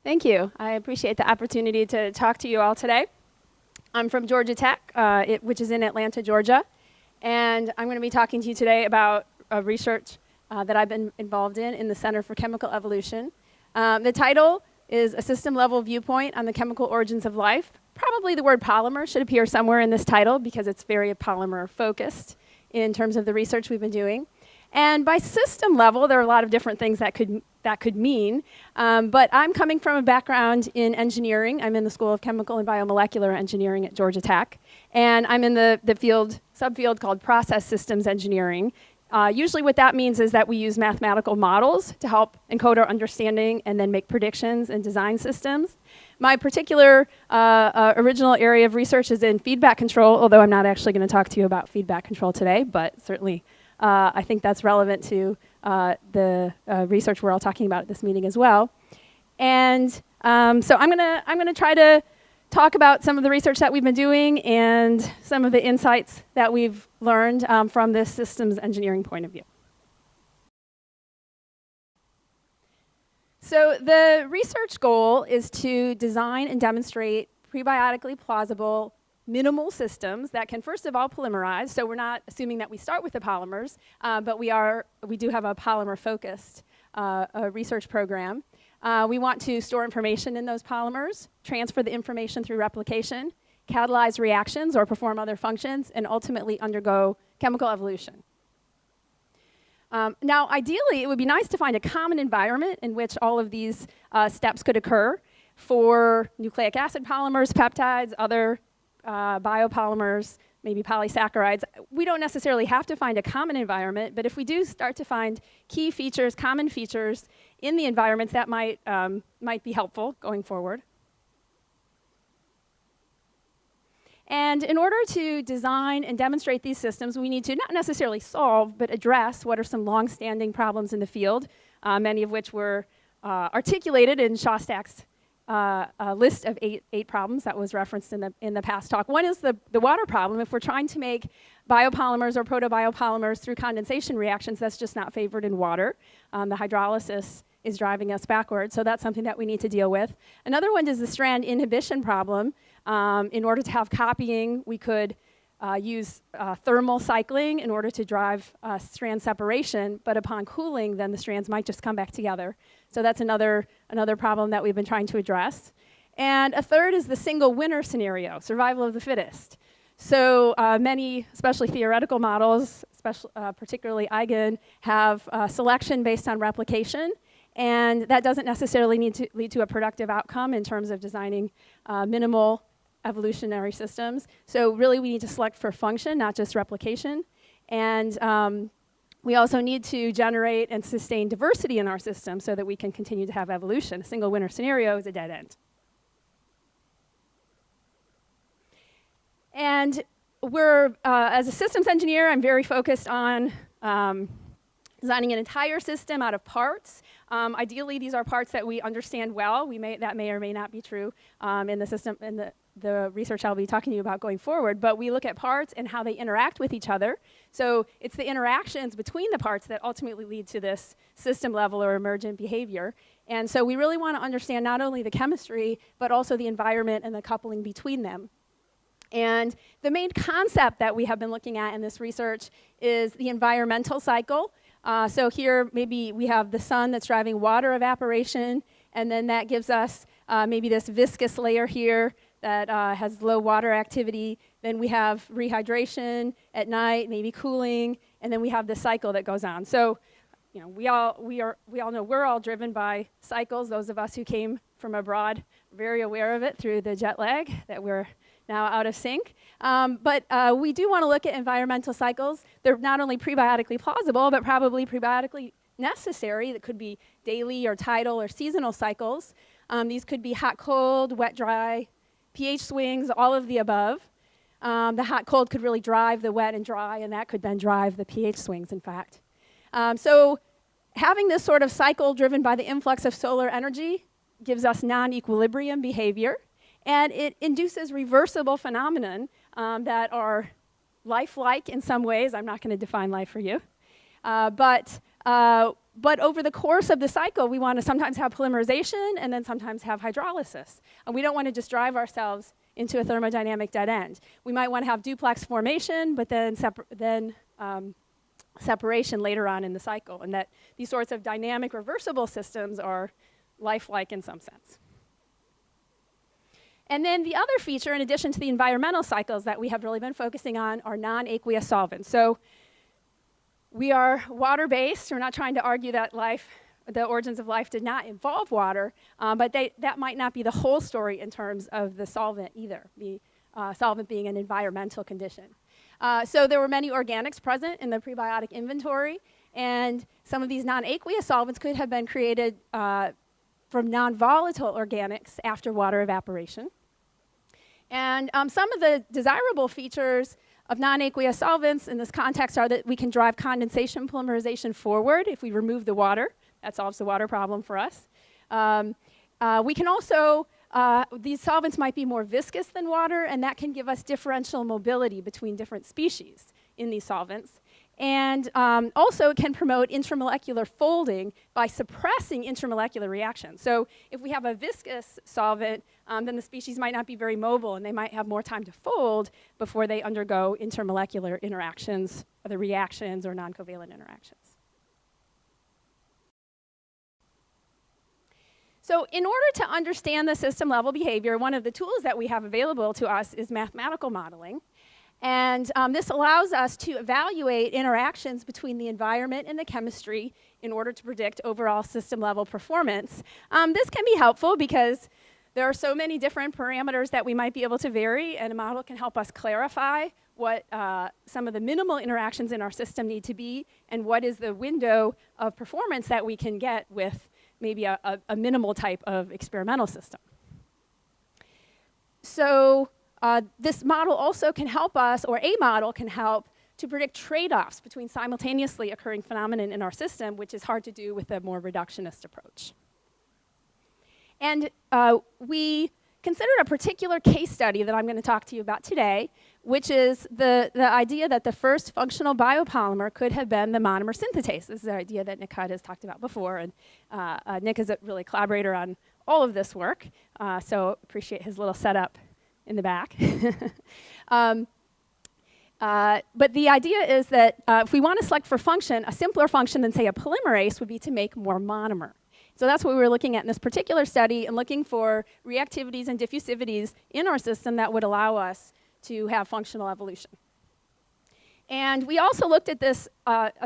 Thank you. I appreciate the opportunity to talk to you all today. I'm from Georgia Tech, which is in Atlanta, Georgia, and I'm going to be talking to you today about research that I've been involved in the Center for Chemical Evolution. The title is A System-Level Viewpoint on the Chemical Origins of Life. Probably the word polymer should appear somewhere in this title because it's very polymer-focused in terms of the research we've been doing. And by system level, there are a lot of different things that could mean, but I'm coming from a background in engineering. I'm in the School of Chemical and Biomolecular Engineering at Georgia Tech, and I'm in the subfield called Process Systems Engineering. Usually what that means is that we use mathematical models to help encode our understanding and then make predictions and design systems. My particular original area of research is in feedback control, although I'm not actually going to talk to you about feedback control today, but certainly I think that's relevant to the research we're all talking about at this meeting as well. And so I'm gonna try to talk about some of the research that we've been doing and some of the insights that we've learned from this systems engineering point of view. So the research goal is to design and demonstrate prebiotically plausible minimal systems that can first of all polymerize. So we're not assuming that we start with the polymers, but we do have a polymer-focused research program. We want to store information in those polymers, transfer the information through replication, catalyze reactions or perform other functions, and ultimately undergo chemical evolution. Now, ideally, it would be nice to find a common environment in which all of these steps could occur for nucleic acid polymers, peptides, other biopolymers, maybe polysaccharides. We don't necessarily have to find a common environment, but if we do start to find key features, common features in the environments, that might be helpful going forward. And in order to design and demonstrate these systems, we need to not necessarily solve, but address what are some long-standing problems in the field, many of which were articulated in Shostak's a list of eight problems that was referenced in the past talk. One is the water problem. If we're trying to make biopolymers or protobiopolymers through condensation reactions, that's just not favored in water. The hydrolysis is driving us backwards, so that's something that we need to deal with. Another one is the strand inhibition problem. In order to have copying, we could use thermal cycling in order to drive strand separation, but upon cooling, then the strands might just come back together. So that's another problem that we've been trying to address. And a third is the single winner scenario, survival of the fittest. So many, especially theoretical models, particularly Eigen, have selection based on replication, and that doesn't necessarily need to lead to a productive outcome in terms of designing minimal evolutionary systems. So really we need to select for function, not just replication. And we also need to generate and sustain diversity in our system so that we can continue to have evolution. A single winner scenario is a dead end. And we're, as a systems engineer, I'm very focused on designing an entire system out of parts. Ideally, these are parts that we understand well. That may or may not be true in the system, in the research I'll be talking to you about going forward, but we look at parts and how they interact with each other. So it's the interactions between the parts that ultimately lead to this system level or emergent behavior. And so we really want to understand not only the chemistry, but also the environment and the coupling between them. And the main concept that we have been looking at in this research is the environmental cycle. So here maybe we have the sun that's driving water evaporation, and then that gives us maybe this viscous layer here that has low water activity. Then we have rehydration at night, maybe cooling, and then we have the cycle that goes on. So, you know, we all know we're all driven by cycles. Those of us who came from abroad, very aware of it through the jet lag that we're now out of sync. But we do want to look at environmental cycles. They're not only prebiotically plausible, but probably prebiotically necessary. That could be daily or tidal or seasonal cycles. These could be hot, cold, wet, dry, pH swings, all of the above. The hot, cold could really drive the wet and dry, and that could then drive the pH swings, in fact. So having this sort of cycle driven by the influx of solar energy gives us non-equilibrium behavior, and it induces reversible phenomenon that are lifelike in some ways. I'm not going to define life for you. But But over the course of the cycle, we want to sometimes have polymerization and then sometimes have hydrolysis. And we don't want to just drive ourselves into a thermodynamic dead end. We might want to have duplex formation, but then separation later on in the cycle, and that these sorts of dynamic reversible systems are lifelike in some sense. And then the other feature, in addition to the environmental cycles that we have really been focusing on, are non-aqueous solvents. So we are water-based. We're not trying to argue that the origins of life did not involve water, but that might not be the whole story in terms of the solvent either, the solvent being an environmental condition. So there were many organics present in the prebiotic inventory, and some of these non-aqueous solvents could have been created from non-volatile organics after water evaporation. And some of the desirable features of non-aqueous solvents in this context are that we can drive condensation polymerization forward if we remove the water. That solves the water problem for us. We can also, these solvents might be more viscous than water, and that can give us differential mobility between different species in these solvents. And also it can promote intramolecular folding by suppressing intramolecular reactions. So if we have a viscous solvent, then the species might not be very mobile, and they might have more time to fold before they undergo intermolecular interactions, other reactions, or non-covalent interactions. So in order to understand the system level behavior, one of the tools that we have available to us is mathematical modeling. And this allows us to evaluate interactions between the environment and the chemistry in order to predict overall system level performance. This can be helpful because there are so many different parameters that we might be able to vary, and a model can help us clarify what some of the minimal interactions in our system need to be, and what is the window of performance that we can get with maybe a minimal type of experimental system. So this model also can help us, or a model can help to predict trade-offs between simultaneously occurring phenomena in our system, which is hard to do with a more reductionist approach. And we considered a particular case study that I'm going to talk to you about today, which is the idea that the first functional biopolymer could have been the monomer synthetase. This is an idea that Nick Hutt has talked about before, and Nick is a really collaborator on all of this work, so appreciate his little setup in the back. But the idea is that if we want to select for function, a simpler function than, say, a polymerase would be to make more monomer. So that's what we were looking at in this particular study, and looking for reactivities and diffusivities in our system that would allow us to have functional evolution. And we also looked at this,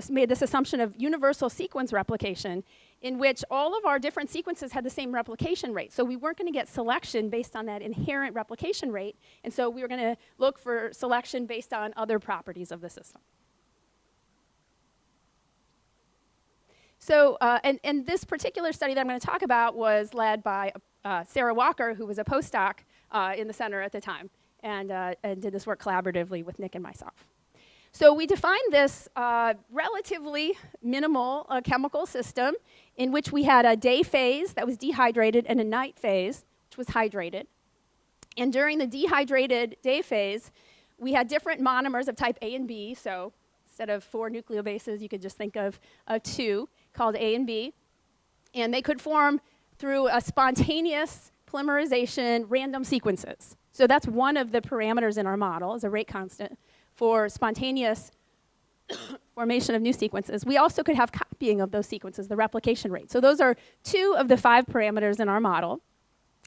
made this assumption of universal sequence replication, in which all of our different sequences had the same replication rate. So we weren't going to get selection based on that inherent replication rate, and so we were going to look for selection based on other properties of the system. So, and this particular study that I'm going to talk about was led by Sarah Walker, who was a postdoc in the center at the time, and did this work collaboratively with Nick and myself. So we defined this relatively minimal chemical system in which we had a day phase that was dehydrated and a night phase, which was hydrated. And during the dehydrated day phase, we had different monomers of type A and B. So instead of 4 nucleobases, you could just think of 2 called A and B. And they could form through a spontaneous polymerization random sequences. So that's one of the parameters in our model, is a rate constant for spontaneous formation of new sequences. We also could have copying of those sequences, the replication rate. So those are 2 of the 5 parameters in our model.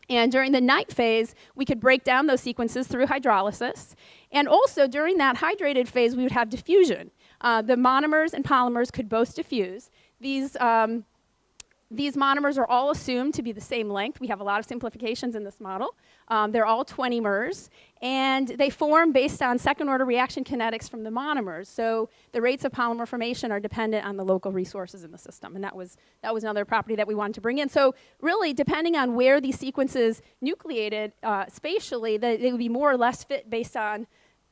And during the night phase, we could break down those sequences through hydrolysis. And also during that hydrated phase, we would have diffusion. The monomers and polymers could both diffuse. These monomers are all assumed to be the same length. We have a lot of simplifications in this model. They're all 20 mers, and they form based on second-order reaction kinetics from the monomers. So the rates of polymer formation are dependent on the local resources in the system, and that was another property that we wanted to bring in. So really, depending on where these sequences nucleated spatially, they would be more or less fit based on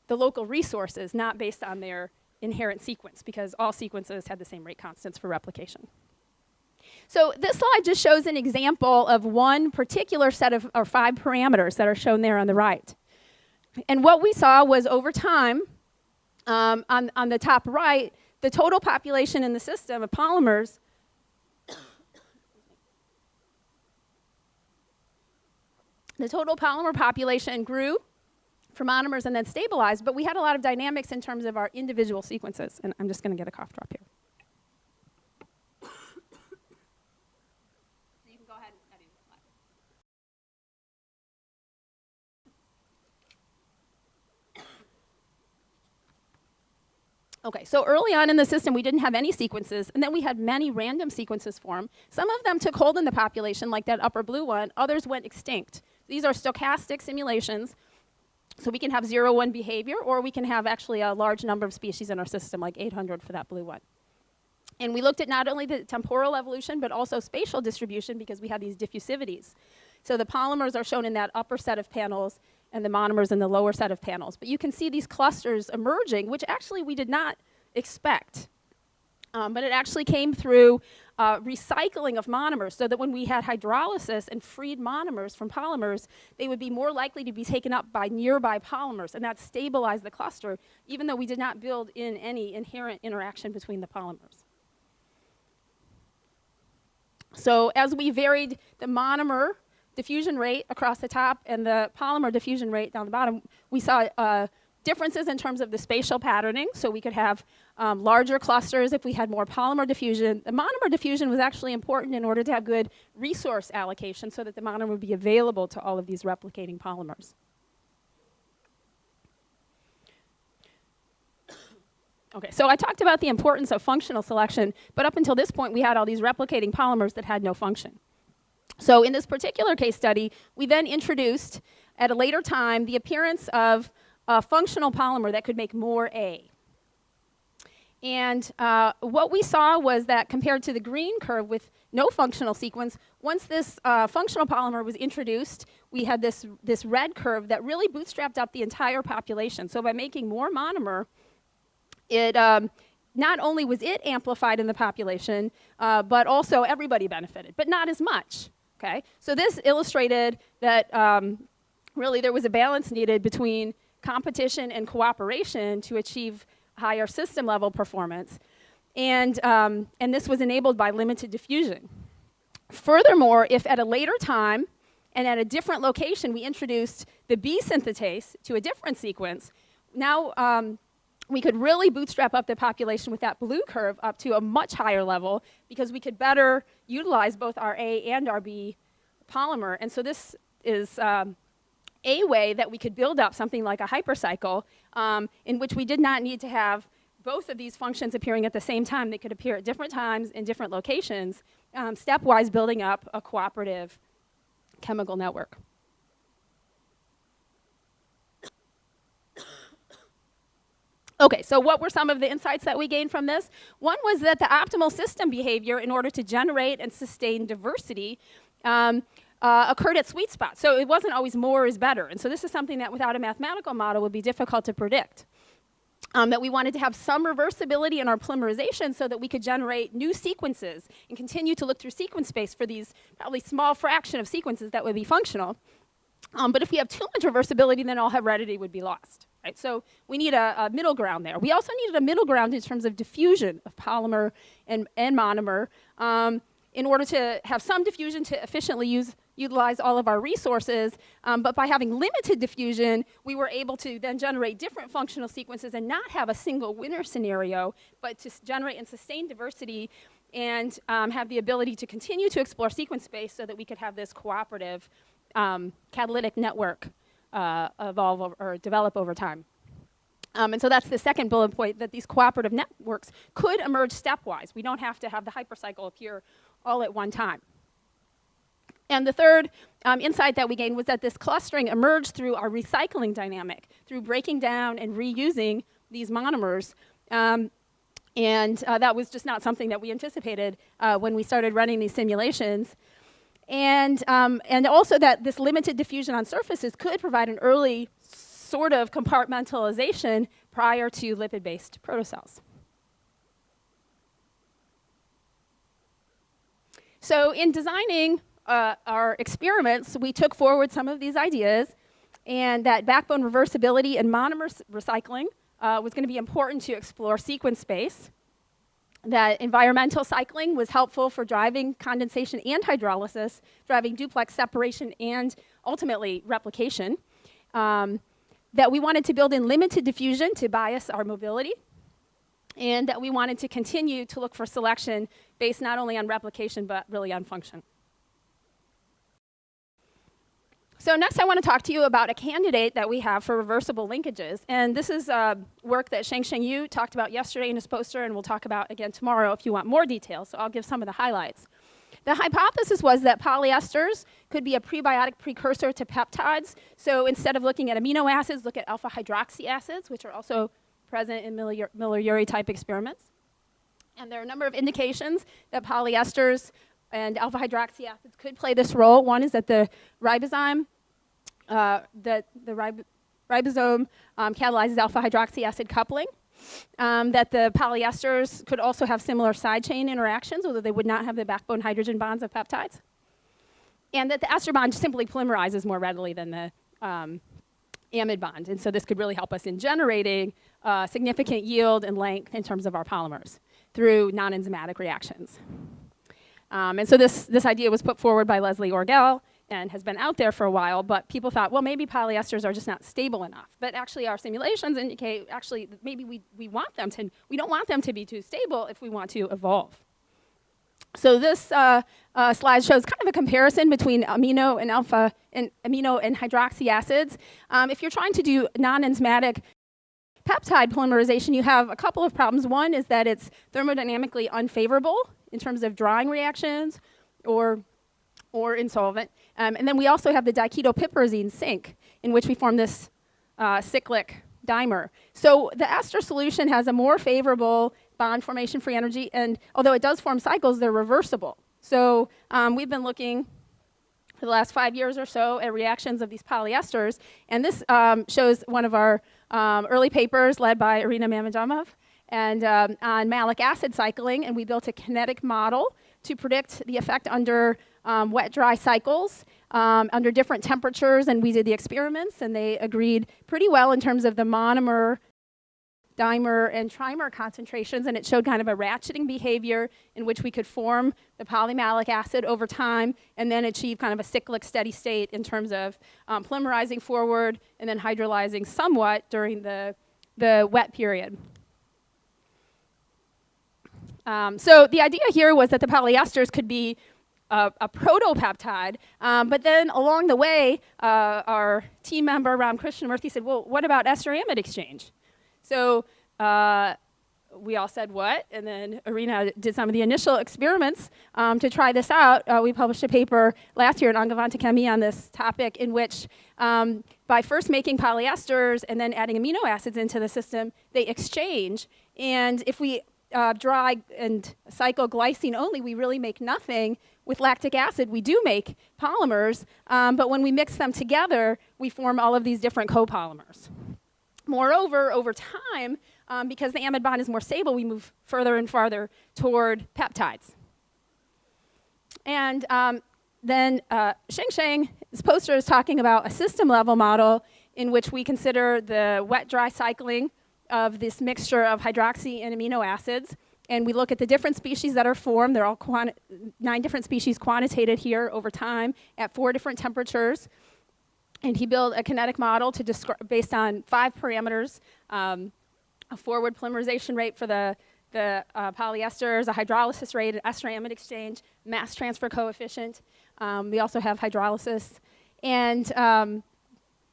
the local resources, not based on their inherent sequence, because all sequences had the same rate constants for replication. So this slide just shows an example of one particular set of 5 parameters that are shown there on the right. And what we saw was over time, on the top right, the total population in the system of polymers The total polymer population grew for monomers and then stabilized, but we had a lot of dynamics in terms of our individual sequences. And I'm just going to get a cough drop here. So you can go ahead and study this slide. Okay, so early on in the system, we didn't have any sequences, and then we had many random sequences form. Some of them took hold in the population, like that upper blue one. Others went extinct. These are stochastic simulations, so we can have 0-1 behavior, or we can have actually a large number of species in our system, like 800 for that blue one. And we looked at not only the temporal evolution, but also spatial distribution, because we have these diffusivities. So the polymers are shown in that upper set of panels, and the monomers in the lower set of panels. But you can see these clusters emerging, which actually we did not expect. But it actually came through recycling of monomers, so that when we had hydrolysis and freed monomers from polymers, they would be more likely to be taken up by nearby polymers, and that stabilized the cluster, even though we did not build in any inherent interaction between the polymers. So as we varied the monomer diffusion rate across the top and the polymer diffusion rate down the bottom, we saw differences in terms of the spatial patterning. So we could have larger clusters if we had more polymer diffusion. The monomer diffusion was actually important in order to have good resource allocation, so that the monomer would be available to all of these replicating polymers. Okay, so I talked about the importance of functional selection, but up until this point, we had all these replicating polymers that had no function. So in this particular case study, we then introduced, at a later time, the appearance of a functional polymer that could make more A. And what we saw was that compared to the green curve with no functional sequence, once this functional polymer was introduced, we had this red curve that really bootstrapped up the entire population. So by making more monomer, it not only was it amplified in the population, but also everybody benefited, but not as much. Okay? So this illustrated that really there was a balance needed between competition and cooperation to achieve higher system level performance. And this was enabled by limited diffusion. Furthermore, if at a later time and at a different location we introduced the B synthetase to a different sequence, now we could really bootstrap up the population with that blue curve up to a much higher level, because we could better utilize both our A and our B polymer. And so this is a way that we could build up something like a hypercycle in which we did not need to have both of these functions appearing at the same time. They could appear at different times in different locations, stepwise building up a cooperative chemical network. Okay, so what were some of the insights that we gained from this? One was that the optimal system behavior in order to generate and sustain diversity occurred at sweet spots. So it wasn't always more is better. And so this is something that without a mathematical model would be difficult to predict. That we wanted to have some reversibility in our polymerization so that we could generate new sequences and continue to look through sequence space for these probably small fraction of sequences that would be functional. But if we have too much reversibility, then all heredity would be lost. Right? So we need a middle ground there. We also needed a middle ground in terms of diffusion of polymer and monomer in order to have some diffusion to efficiently utilize all of our resources. But by having limited diffusion, we were able to then generate different functional sequences and not have a single winner scenario, but to generate and sustain diversity and have the ability to continue to explore sequence space so that we could have this cooperative catalytic network evolve or develop over time. And so that's the second bullet point, that these cooperative networks could emerge stepwise. We don't have to have the hypercycle appear all at one time. And the third insight that we gained was that this clustering emerged through our recycling dynamic, through breaking down and reusing these monomers. And that was just not something that we anticipated when we started running these simulations. And also that this limited diffusion on surfaces could provide an early sort of compartmentalization prior to lipid-based protocells. So in designing our experiments, we took forward some of these ideas, and that backbone reversibility and monomer recycling was going to be important to explore sequence space. that environmental cycling was helpful for driving condensation and hydrolysis, driving duplex separation and ultimately replication. That we wanted to build in limited diffusion to bias our mobility, and that we wanted to continue to look for selection based not only on replication but really on function. So next I want to talk to you about a candidate that we have for reversible linkages. And this is work that Sheng Yu talked about yesterday in his poster, and we'll talk about again tomorrow if you want more details. So I'll give some of the highlights. The hypothesis was that polyesters could be a prebiotic precursor to peptides. So instead of looking at amino acids, look at alpha hydroxy acids, which are also present in Miller-Urey type experiments. And there are a number of indications that polyesters and alpha hydroxy acids could play this role. One is that the ribosome, ribosome catalyzes alpha hydroxy acid coupling. That the polyesters could also have similar side chain interactions, although they would not have the backbone hydrogen bonds of peptides. And that the ester bond simply polymerizes more readily than the amide bond. And so this could really help us in generating significant yield and length in terms of our polymers through non-enzymatic reactions. And so this idea was put forward by Leslie Orgel and has been out there for a while, but people thought, well, maybe polyesters are just not stable enough. But actually our simulations indicate actually maybe we don't want them to be too stable if we want to evolve. So this slide shows kind of a comparison between amino and hydroxy acids. If you're trying to do non-enzymatic peptide polymerization, you have a couple of problems. One is that it's thermodynamically unfavorable in terms of drying reactions or insolvent. And then we also have the diketopiperazine sink, in which we form this cyclic dimer. So the ester solution has a more favorable bond formation free energy, and although it does form cycles, they're reversible. So we've been looking for the last 5 years or so at reactions of these polyesters, and this shows one of our early papers led by Irina Mamedov and on malic acid cycling, and we built a kinetic model to predict the effect under wet-dry cycles under different temperatures, and we did the experiments, and they agreed pretty well in terms of the monomer, dimer, and trimer concentrations, and it showed kind of a ratcheting behavior in which we could form the polymalic acid over time and then achieve kind of a cyclic steady state in terms of polymerizing forward and then hydrolyzing somewhat during the wet period. So the idea here was that the polyesters could be a protopeptide, but then along the way, our team member, Ram Krishnamurthy, said, well, what about ester-amide exchange? So we all said, what? And then Irina did some of the initial experiments to try this out. We published a paper last year in Angewandte Chemie on this topic, in which by first making polyesters and then adding amino acids into the system, they exchange. And if we dry and cycle glycine only, we really make nothing. With lactic acid, we do make polymers, but when we mix them together, we form all of these different copolymers. Moreover, over time, because the amide bond is more stable, we move further and farther toward peptides. And then Sheng's poster is talking about a system-level model in which we consider the wet-dry cycling of this mixture of hydroxy and amino acids. And we look at the different species that are formed. They're all 9 different species quantitated here over time at 4 different temperatures. And he built a kinetic model to based on 5 parameters, a forward polymerization rate for the polyesters, a hydrolysis rate, an ester-amide exchange, mass transfer coefficient. We also have hydrolysis. And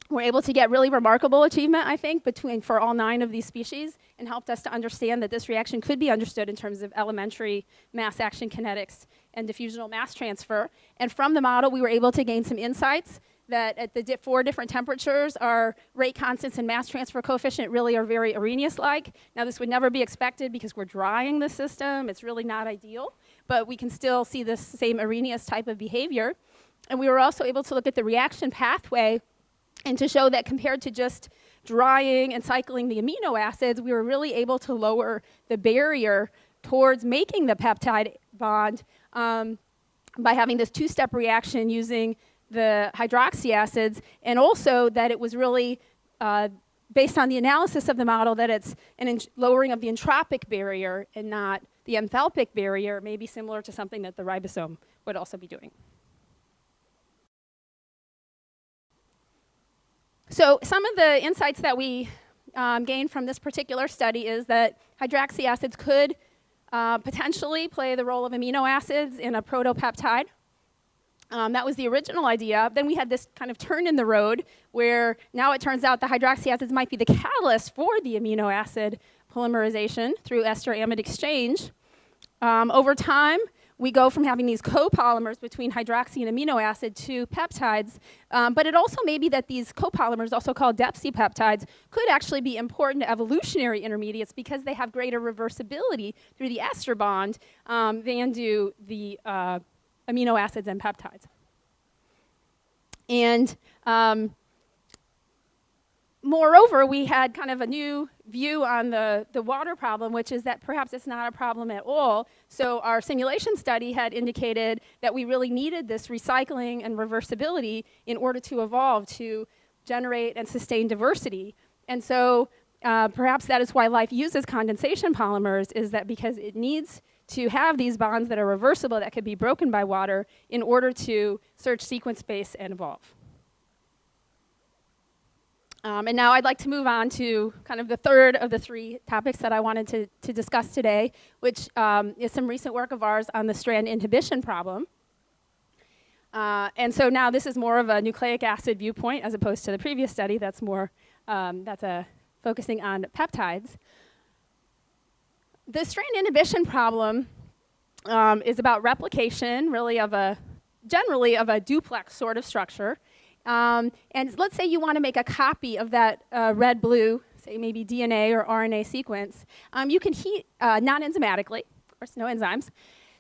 we're able to get really remarkable achievement, I think, for all 9 of these species, and helped us to understand that this reaction could be understood in terms of elementary mass action kinetics and diffusional mass transfer. And from the model, we were able to gain some insights that at the 4 different temperatures, our rate constants and mass transfer coefficient really are very Arrhenius-like. Now, this would never be expected because we're drying the system. It's really not ideal, but we can still see this same Arrhenius type of behavior. And we were also able to look at the reaction pathway and to show that compared to just drying and cycling the amino acids, we were really able to lower the barrier towards making the peptide bond by having this 2-step reaction using the hydroxy acids, and also that it was really, based on the analysis of the model, that it's lowering of the entropic barrier and not the enthalpic barrier may be similar to something that the ribosome would also be doing. So some of the insights that we gained from this particular study is that hydroxy acids could potentially play the role of amino acids in a protopeptide. That was the original idea. Then we had this kind of turn in the road where now it turns out the hydroxy acids might be the catalyst for the amino acid polymerization through ester-amide exchange. Over time, we go from having these copolymers between hydroxy and amino acid to peptides, but it also may be that these copolymers, also called depsipeptides, could actually be important evolutionary intermediates because they have greater reversibility through the ester bond than do the amino acids and peptides. And moreover, we had kind of a new view on the water problem, which is that perhaps it's not a problem at all. So our simulation study had indicated that we really needed this recycling and reversibility in order to evolve, to generate and sustain diversity. And so perhaps that is why life uses condensation polymers, is that because it needs to have these bonds that are reversible, that could be broken by water, in order to search sequence space and evolve. And now I'd like to move on to kind of the third of the three topics that I wanted to discuss today, which is some recent work of ours on the strand inhibition problem. And so now this is more of a nucleic acid viewpoint as opposed to the previous study that's more focusing on peptides. The strand inhibition problem is about replication, really generally of a duplex sort of structure. And let's say you want to make a copy of that red-blue, say maybe DNA or RNA sequence. You can heat non-enzymatically, of course, no enzymes.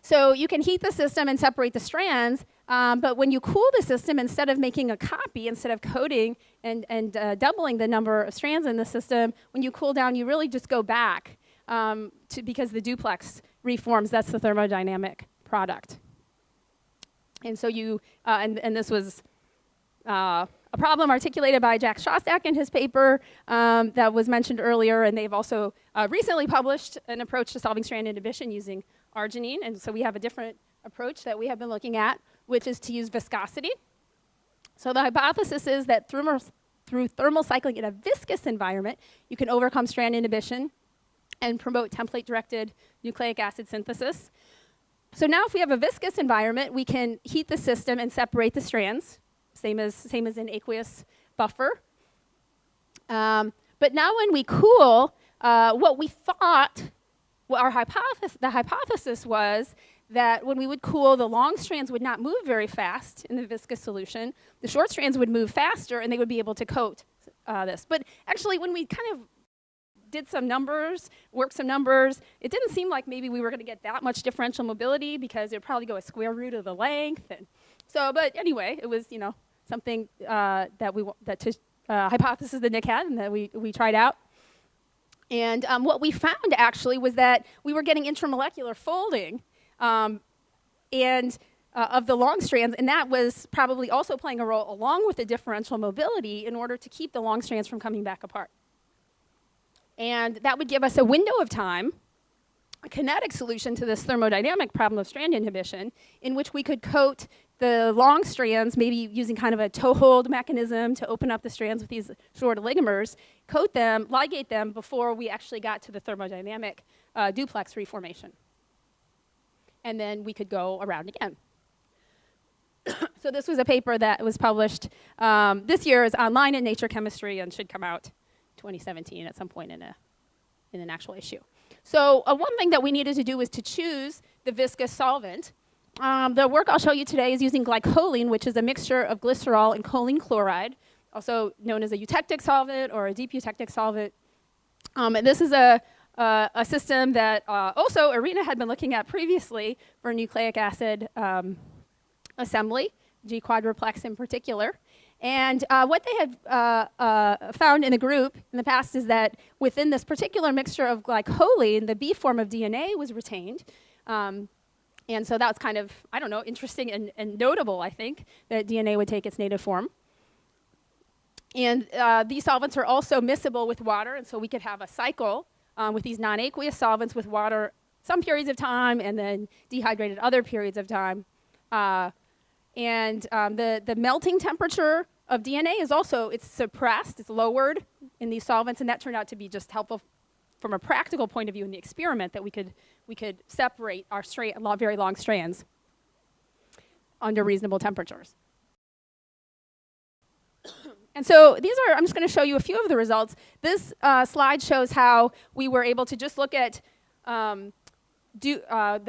So you can heat the system and separate the strands, but when you cool the system, instead of making a copy, instead of coating and doubling the number of strands in the system, when you cool down, you really just go back because the duplex reforms. That's the thermodynamic product. And so you, and this was a problem articulated by Jack Shostak in his paper that was mentioned earlier, and they've also recently published an approach to solving strand inhibition using arginine, and so we have a different approach that we have been looking at, which is to use viscosity. So the hypothesis is that through thermal cycling in a viscous environment, you can overcome strand inhibition and promote template-directed nucleic acid synthesis. So now if we have a viscous environment, we can heat the system and separate the strands, same as in aqueous buffer. But now when we cool, what we thought, the hypothesis was that when we would cool, the long strands would not move very fast in the viscous solution. The short strands would move faster, and they would be able to coat this. But actually, when we kind of did some numbers, worked some numbers, it didn't seem like maybe we were going to get that much differential mobility because it would probably go a square root of the length. And so, but anyway, it was, something hypothesis that Nick had and that we tried out. And what we found actually was that we were getting intramolecular folding of the long strands, and that was probably also playing a role along with the differential mobility in order to keep the long strands from coming back apart. And that would give us a window of time, a kinetic solution to this thermodynamic problem of strand inhibition, in which we could coat the long strands, maybe using kind of a toe-hold mechanism to open up the strands with these short oligomers, coat them, ligate them before we actually got to the thermodynamic duplex reformation. And then we could go around again. So this was a paper that was published this year, is online in Nature Chemistry, and should come out 2017 at some point in an actual issue. So one thing that we needed to do was to choose the viscous solvent. The work I'll show you today is using glycoline, which is a mixture of glycerol and choline chloride, also known as a eutectic solvent or a deep eutectic solvent. And this is a system that also Irina had been looking at previously for nucleic acid assembly, G-quadruplex in particular. And what they had found in the group in the past is that within this particular mixture of glycoline, the B form of DNA was retained. And so that was kind of, I don't know, interesting and notable, I think, that DNA would take its native form. And these solvents are also miscible with water, and so we could have a cycle with these non-aqueous solvents with water some periods of time and then dehydrated other periods of time. The melting temperature of DNA is also, it's suppressed, it's lowered in these solvents, and that turned out to be just helpful from a practical point of view in the experiment, that we could separate our very long strands under reasonable temperatures. And so I'm just going to show you a few of the results. This slide shows how we were able to just look at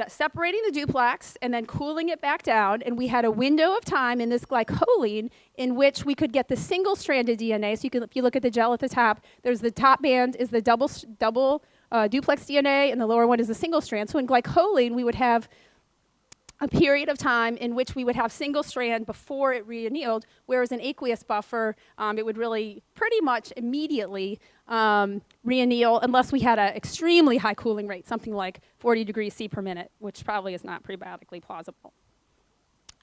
separating the duplex and then cooling it back down, and we had a window of time in this glycoline in which we could get the single-stranded DNA. So if you look at the gel at the top, there's the top band is the double duplex DNA, and the lower one is the single strand. So in glycoline, we would have a period of time in which we would have single strand before it reannealed, whereas in aqueous buffer, it would really pretty much immediately reanneal unless we had an extremely high cooling rate, something like 40 degrees C per minute, which probably is not prebiotically plausible.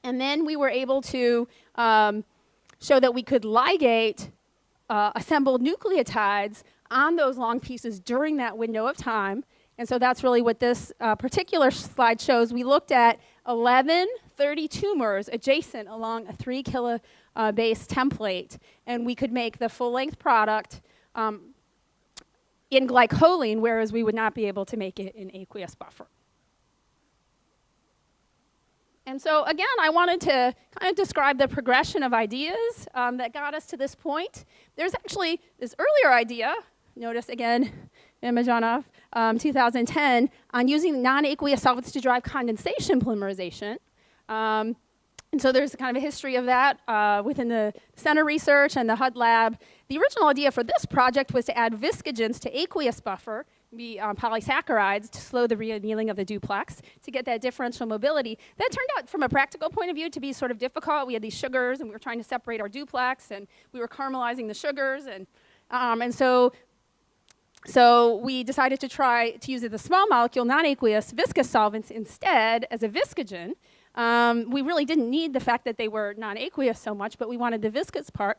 And then we were able to show that we could ligate assembled nucleotides on those long pieces during that window of time. And so that's really what this particular slide shows. We looked at 11 30 tumors adjacent along a 3 kilobase template, and we could make the full-length product in glycoline, whereas we would not be able to make it in aqueous buffer. And so again, I wanted to kind of describe the progression of ideas that got us to this point. There's actually this earlier idea, notice again, image on off, 2010, on using non-aqueous solvents to drive condensation polymerization. And so there's kind of a history of that within the center research and the HUD lab. The original idea for this project was to add viscogens to aqueous buffer, polysaccharides, to slow the reannealing of the duplex, to get that differential mobility. That turned out, from a practical point of view, to be sort of difficult. We had these sugars, and we were trying to separate our duplex, and we were caramelizing the sugars, and so we decided to try to use the small molecule non-aqueous viscous solvents instead as a viscogen. We really didn't need the fact that they were non-aqueous so much, but we wanted the viscous part.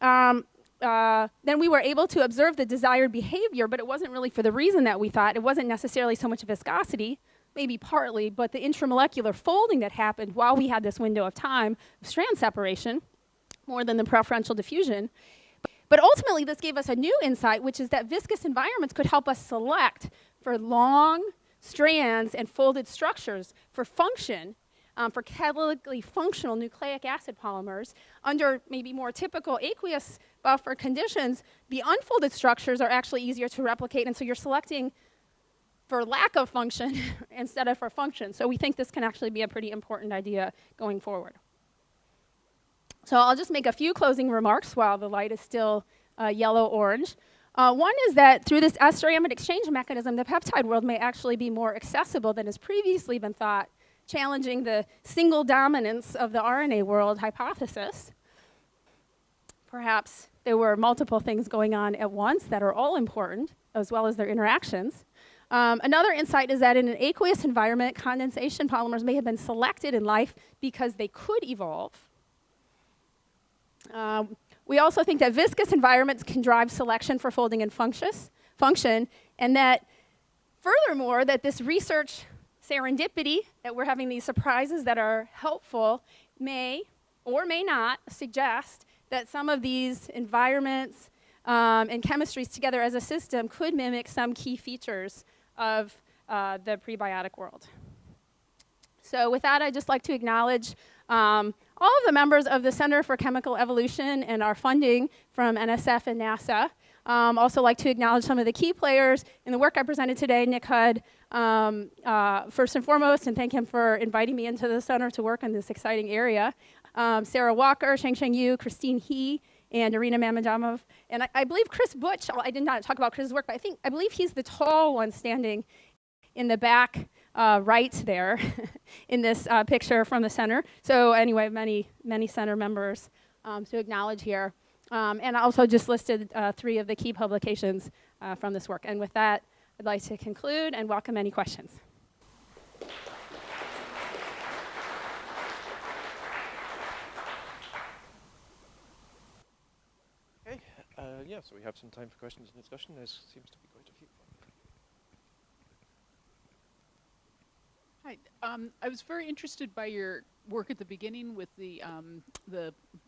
Then we were able to observe the desired behavior, but it wasn't really for the reason that we thought. It wasn't necessarily so much viscosity, maybe partly, but the intramolecular folding that happened while we had this window of time of strand separation, more than the preferential diffusion. But ultimately, this gave us a new insight, which is that viscous environments could help us select for long strands and folded structures for function, for catalytically functional nucleic acid polymers. Under maybe more typical aqueous buffer conditions, the unfolded structures are actually easier to replicate, and so you're selecting for lack of function instead of for function. So we think this can actually be a pretty important idea going forward. So I'll just make a few closing remarks while the light is still yellow-orange. One is that through this ester-amide exchange mechanism, the peptide world may actually be more accessible than has previously been thought, challenging the single dominance of the RNA world hypothesis. Perhaps there were multiple things going on at once that are all important, as well as their interactions. Another insight is that in an aqueous environment, condensation polymers may have been selected in life because they could evolve. We also think that viscous environments can drive selection for folding and function, and that furthermore, that this research serendipity, that we're having these surprises that are helpful, may or may not suggest that some of these environments and chemistries together as a system could mimic some key features of the prebiotic world. So with that, I'd just like to acknowledge all of the members of the Center for Chemical Evolution and our funding from NSF and NASA. Also like to acknowledge some of the key players in the work I presented today, Nick Hudd, first and foremost, and thank him for inviting me into the center to work in this exciting area. Sarah Walker, Sheng Yu, Christine He, and Irina Mammadamov. And I believe Chris Butch, I did not talk about Chris's work, but I believe he's the tall one standing in the back right there in this picture from the center. So anyway, many center members to acknowledge here. And I also just listed 3 of the key publications from this work. And with that, I'd like to conclude and welcome any questions. Okay, yeah, so we have some time for questions and discussion. There seems to be quite a few. Hi. I was very interested by your work at the beginning with the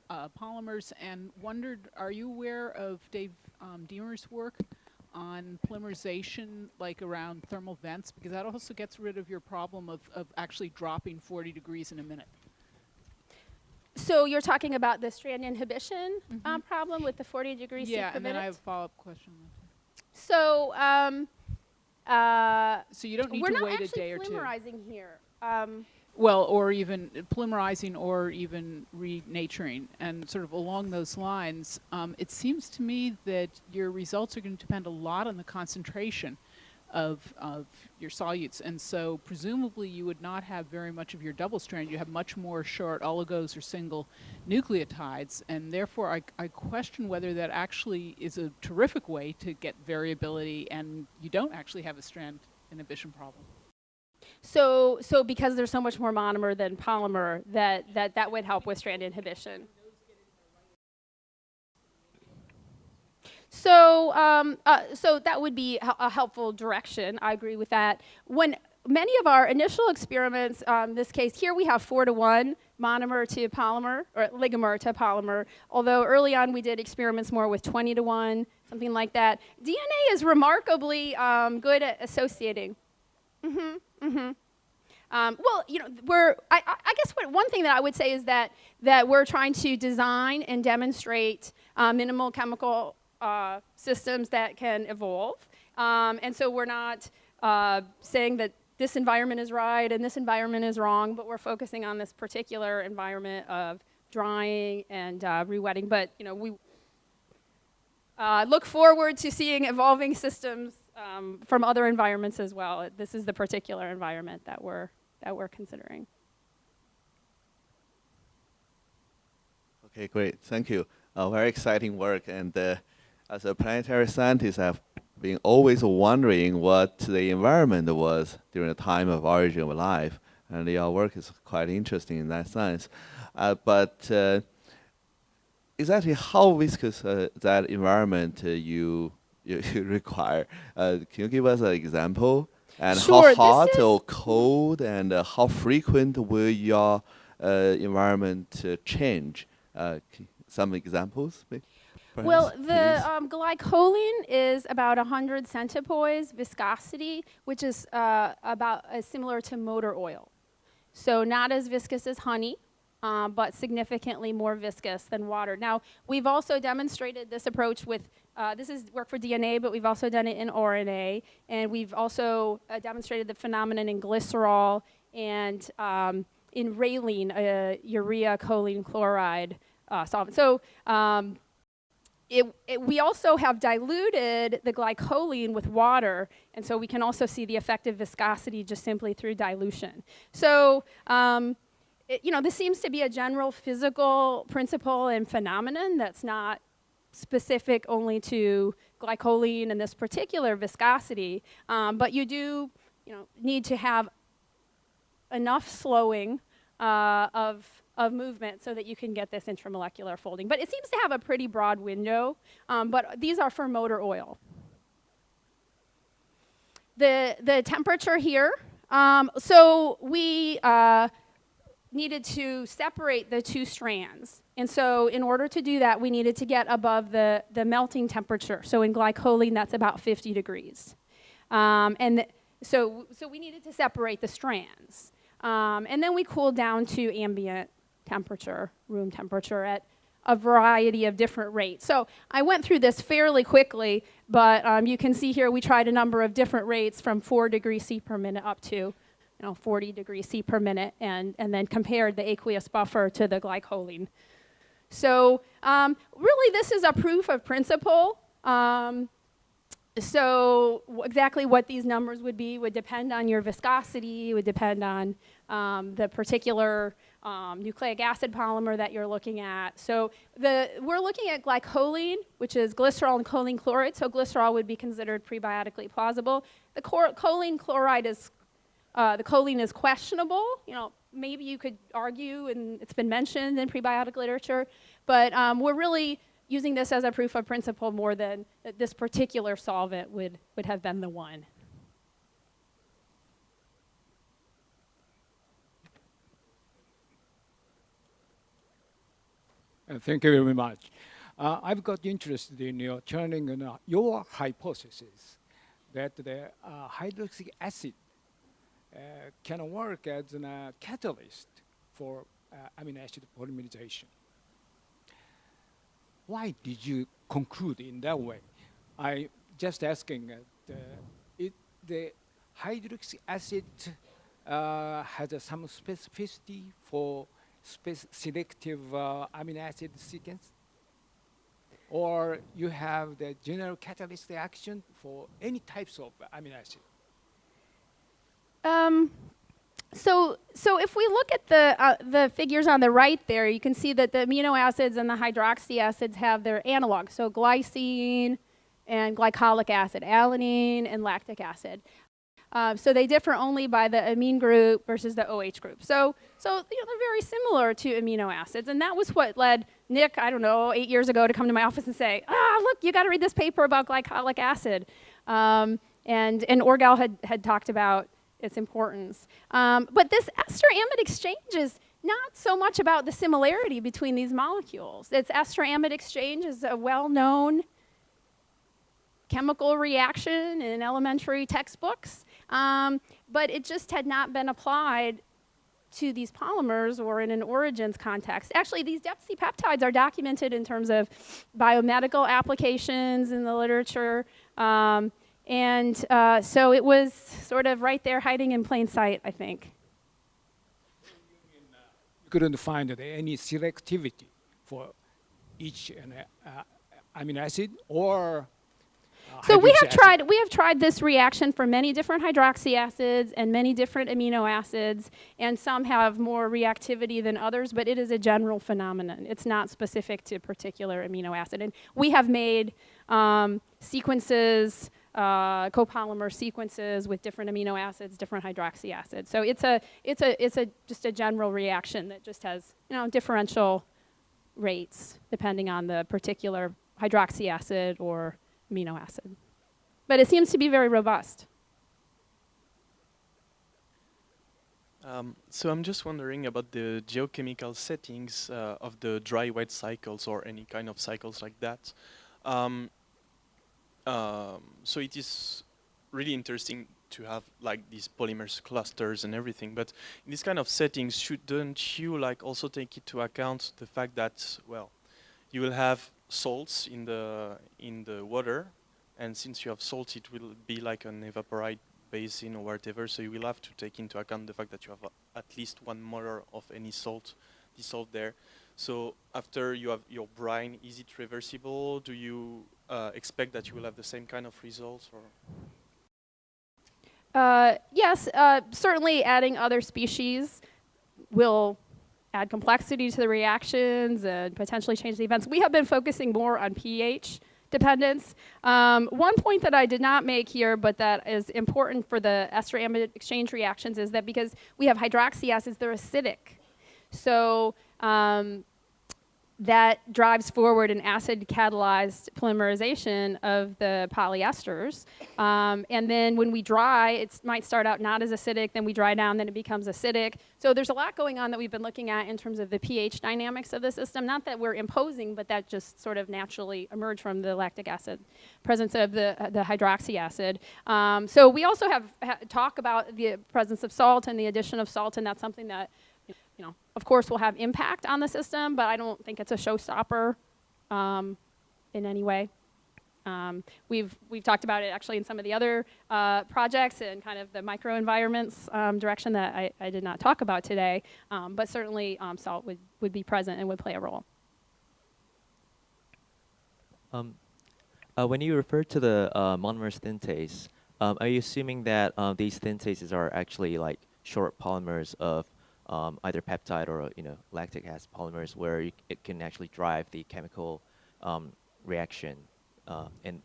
polymers, and wondered, are you aware of Dave Deemer's work on polymerization, like around thermal vents? Because that also gets rid of your problem of actually dropping 40 degrees in a minute. So you're talking about the strand inhibition problem with the 40 degrees C per Yeah, and then minute? I have a follow-up question. So So you don't need we're to not wait a actually day or two. polymerizing here. Well, or even polymerizing, or even renaturing. And sort of along those lines, it seems to me that your results are going to depend a lot on the concentration of your solutes. And so presumably you would not have very much of your double strand. You have much more short oligos or single nucleotides. And therefore I question whether that actually is a terrific way to get variability, and you don't actually have a strand inhibition problem. So because there's so much more monomer than polymer, that would help with strand inhibition. So that would be a helpful direction. I agree with that. When many of our initial experiments, this case here, we have 4-to-1 monomer to polymer, or ligamer to polymer. Although early on we did experiments more with 20-to-1, something like that. DNA is remarkably good at associating. Well, you know, I guess one thing that I would say is that we're trying to design and demonstrate minimal chemical systems that can evolve. And so we're not saying that this environment is right and this environment is wrong, but we're focusing on this particular environment of drying and rewetting. But, you know, we look forward to seeing evolving systems from other environments as well. This is the particular environment that we're considering. Okay, great. Thank you. Very exciting work. And as a planetary scientist, I've been always wondering what the environment was during the time of origin of life. And your work is quite interesting in that sense. But exactly how viscous that environment you require? Can you give us an example? And Sure, how hot or cold, and how frequent will your environment change? Some examples, maybe? Perhaps, Well, the please? glycolene is about 100 centipoise viscosity, which is about similar to motor oil. So not as viscous as honey, but significantly more viscous than water. Now, we've also demonstrated this approach with, this is work for DNA, but we've also done it in RNA, and we've also demonstrated the phenomenon in glycerol and in raylene, urea choline chloride solvent. So we also have diluted the glycolene with water, and so we can also see the effective viscosity just simply through dilution. So you know, this seems to be a general physical principle and phenomenon that's not specific only to glycolene and this particular viscosity, but you do, you know, need to have enough slowing of movement so that you can get this intramolecular folding. But it seems to have a pretty broad window, but these are for motor oil. The temperature here, so we needed to separate the two strands. And so in order to do that, we needed to get above the melting temperature. So in glycolene, that's about 50 degrees. So we needed to separate the strands. And then we cooled down to ambient temperature, room temperature, at a variety of different rates. So I went through this fairly quickly, but you can see here we tried a number of different rates from 4 degrees C per minute up to 40 degrees C per minute, and then compared the aqueous buffer to the glycolene. So really this is a proof of principle. So exactly what these numbers would be would depend on your viscosity, would depend on the particular nucleic acid polymer that you're looking at. So we're looking at glycolene, which is glycerol and choline chloride. So glycerol would be considered prebiotically plausible. The choline chloride is the choline is questionable. You know, maybe you could argue, and it's been mentioned in prebiotic literature, but we're really using this as a proof of principle more than that this particular solvent would have been the one. Thank you very much. I've got interested in your turning on your hypothesis that the hydroxy acid can work as a catalyst for amino acid polymerization. Why did you conclude in that way? I just asking the hydroxy acid has some specificity for selective amino acid sequence, or you have the general catalyst action for any types of amino acid? So if we look at the figures on the right there, you can see that the amino acids and the hydroxy acids have their analogs. So glycine and glycolic acid, alanine and lactic acid. So they differ only by the amine group versus the OH group. So they're very similar to amino acids, and that was what led Nick, I don't know, 8 years ago to come to my office and say, look, you got to read this paper about glycolic acid. And Orgal had talked about its importance. But this ester-amide exchange is not so much about the similarity between these molecules. Its ester-amide exchange is a well-known chemical reaction in elementary textbooks, but it just had not been applied to these polymers or in an origins context. Actually, these depth C peptides are documented in terms of biomedical applications in the literature, so it was sort of right there hiding in plain sight, I think. You couldn't find any selectivity for each amino acid or So we have hydroxy tried this reaction for many different hydroxy acids and many different amino acids, and some have more reactivity than others, but it is a general phenomenon. It's not specific to a particular amino acid. And we have made sequences, copolymer sequences with different amino acids, different hydroxy acids. So it's just a general reaction that just has differential rates depending on the particular hydroxy acid or amino acid. But it seems to be very robust. So I'm just wondering about the geochemical settings of the dry-wet cycles or any kind of cycles like that. So it is really interesting to have like these polymers clusters and everything, but in this kind of settings, shouldn't you like also take into account the fact that, well, you will have salts in the water, and since you have salts, it will be like an evaporite basin or whatever, so you will have to take into account the fact that you have at least 1 molar of any salt dissolved there. So after you have your brine, is it reversible? Do you expect that you will have the same kind of results? Or? Yes, certainly adding other species will add complexity to the reactions and potentially change the events. We have been focusing more on pH dependence. One point that I did not make here, but that is important for the ester-amide exchange reactions, is that because we have hydroxy acids, they're acidic. So that drives forward an acid-catalyzed polymerization of the polyesters. And then when we dry, it might start out not as acidic, then we dry down, then it becomes acidic. So there's a lot going on that we've been looking at in terms of the pH dynamics of the system. Not that we're imposing, but that just sort of naturally emerged from the lactic acid presence of the hydroxy acid. So we also have talk about the presence of salt and the addition of salt, and that's something that of course, will have impact on the system, but I don't think it's a showstopper in any way. We've talked about it actually in some of the other projects and kind of the microenvironments direction that I did not talk about today, but certainly salt would be present and would play a role. When you refer to the monomer synthase, are you assuming that these synthases are actually like short polymers of either peptide or lactic acid polymers, where it can actually drive the chemical reaction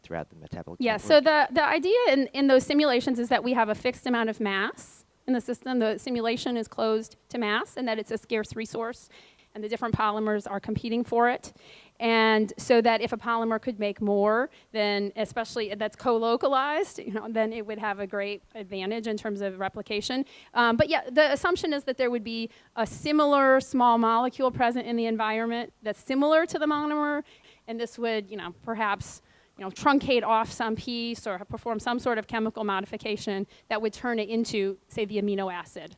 throughout the metabolic? Yeah. So the idea in those simulations is that we have a fixed amount of mass in the system. The simulation is closed to mass, and that it's a scarce resource, and the different polymers are competing for it. And so that if a polymer could make more, then especially that's co-localized, then it would have a great advantage in terms of replication. But yeah, the assumption is that there would be a similar small molecule present in the environment that's similar to the monomer, and this would, perhaps, truncate off some piece or perform some sort of chemical modification that would turn it into, say, the amino acid.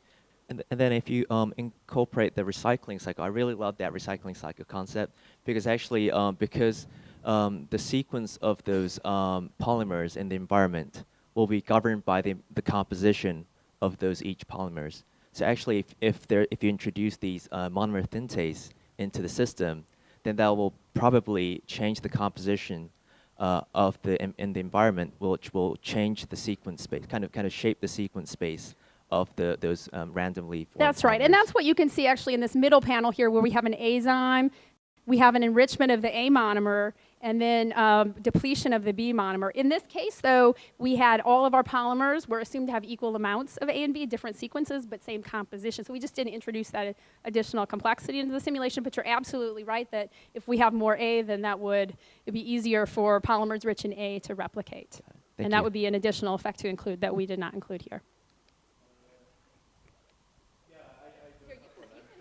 And then if you incorporate the recycling cycle, I really love that recycling cycle concept, because actually, the sequence of those polymers in the environment will be governed by the composition of those each polymers. So actually, if you introduce these monomer synthase into the system, then that will probably change the composition of in the environment, which will change the sequence space, kind of shape the sequence space of those randomly formed That's right, polymers. and that's what you can see actually in this middle panel here, where we have an azyme, we have an enrichment of the A monomer, and then depletion of the B monomer. In this case, though, we had all of our polymers were assumed to have equal amounts of A and B, different sequences, but same composition. So we just didn't introduce that additional complexity into the simulation, but you're absolutely right that if we have more A, then it'd be easier for polymers rich in A to replicate. Thank And that you. would be an additional effect to include that we did not include here.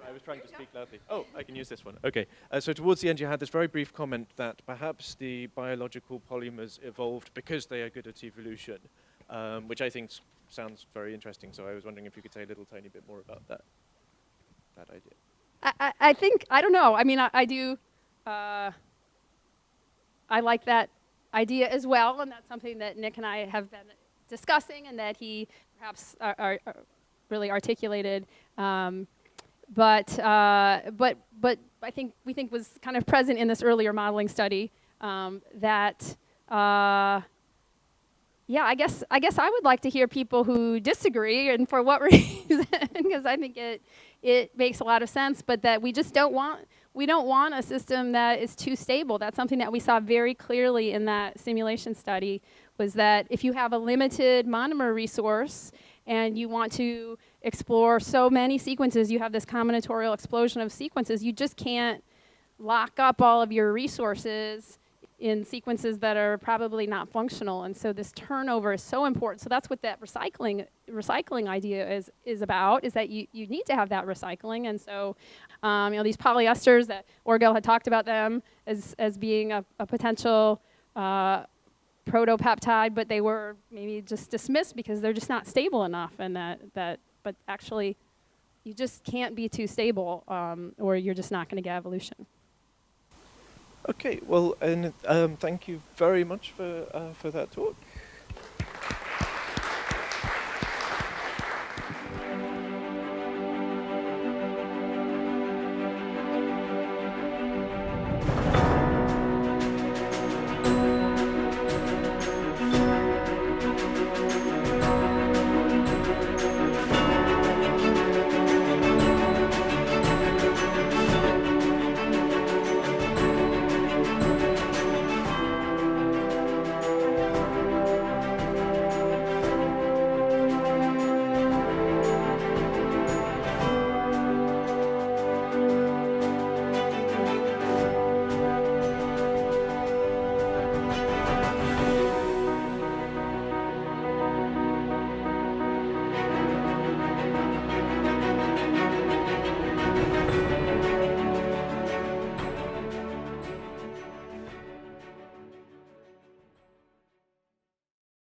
I was trying to speak loudly. Oh, I can use this one. Okay. So towards the end, you had this very brief comment that perhaps the biological polymers evolved because they are good at evolution, which I think sounds very interesting. So I was wondering if you could say a little tiny bit more about that idea. I think, I don't know. I mean, I do, I like that idea as well, and that's something that Nick and I have been discussing and that he perhaps really articulated. But I think we think was kind of present in this earlier modeling study that yeah, I guess I would like to hear people who disagree and for what reason, because I think it makes a lot of sense, but that we just don't want a system that is too stable. That's something that we saw very clearly in that simulation study, was that if you have a limited monomer resource and you want to explore so many sequences, you have this combinatorial explosion of sequences, you just can't lock up all of your resources in sequences that are probably not functional. And so this turnover is so important. So that's what that recycling idea is about, is that you need to have that recycling. And so these polyesters that Orgel had talked about them as being a potential protopeptide, but they were maybe just dismissed because they're just not stable enough, and but actually you just can't be too stable or you're just not going to get evolution. Okay, well, and thank you very much for that talk.